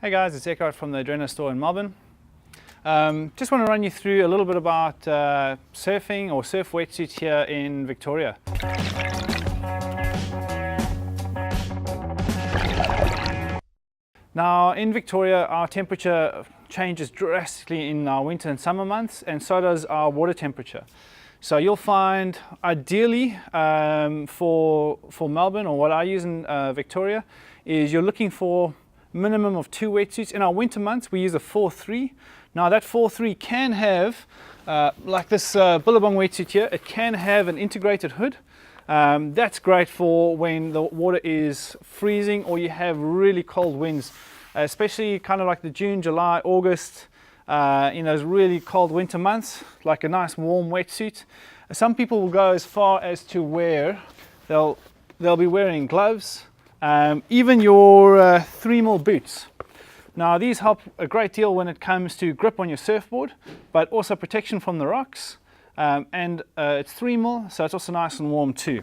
Hey guys, it's Eckhart from the Adreno store in Melbourne. Just want to run you through a little bit about surfing or surf wetsuits here in Victoria. Now in Victoria our temperature changes drastically in our winter and summer months, and so does our water temperature. So you'll find ideally for Melbourne, or what I use in Victoria, is you're looking for minimum of 2 wetsuits. In our winter months we use a 4-3. Now that 4-3 can have, like this Billabong wetsuit here, it can have an integrated hood. That's great for when the water is freezing or you have really cold winds, especially kind of like the June, July, August, in those really cold winter months, like a nice warm wetsuit. Some people will go as far as to wear, they'll be wearing gloves, even your 3mm boots. Now these help a great deal when it comes to grip on your surfboard, but also protection from the rocks, and it's 3mm, so it's also nice and warm too.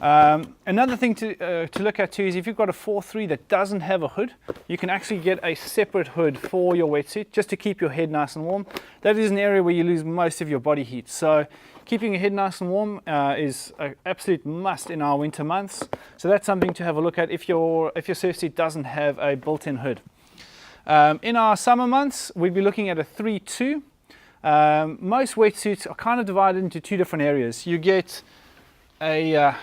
Another thing to look at too is if you've got a 4-3 that doesn't have a hood, you can actually get a separate hood for your wetsuit just to keep your head nice and warm. That is an area where you lose most of your body heat, so keeping your head nice and warm is an absolute must in our winter months. So that's something to have a look at if your surf suit doesn't have a built-in hood. In our summer months we'd be looking at a 3-2. Most wetsuits are kind of divided into 2 different areas. You get a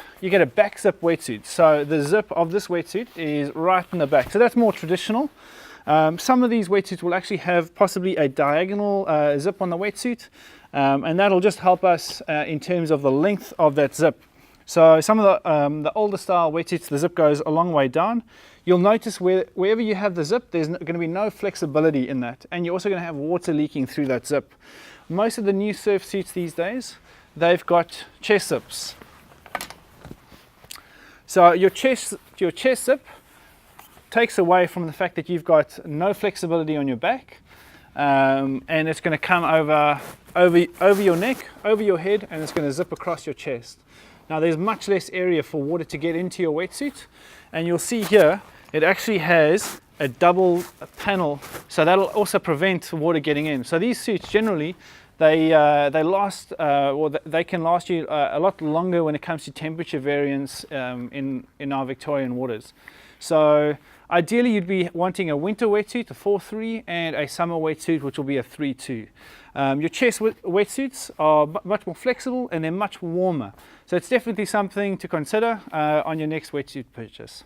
back zip wetsuit, so the zip of this wetsuit is right in the back, so that's more traditional. Some of these wetsuits will actually have possibly a diagonal zip on the wetsuit, and that'll just help us in terms of the length of that zip. So some of the older style wetsuits, the zip goes a long way down. You'll notice wherever you have the zip, there's going to be no flexibility in that, and you're also going to have water leaking through that zip. Most of the new surf suits these days, they've got chest zips. So your chest zip takes away from the fact that you've got no flexibility on your back, and it's going to come over your neck, over your head, and it's going to zip across your chest. Now there's much less area for water to get into your wetsuit, and you'll see here it actually has a double panel, so that'll also prevent water getting in. So these suits generally they last, or they can last you a lot longer when it comes to temperature variance in our Victorian waters. So ideally you'd be wanting a winter wetsuit, a 4-3, and a summer wetsuit, which will be a 3-2. Your chest wetsuits are much more flexible and they're much warmer. So it's definitely something to consider on your next wetsuit purchase.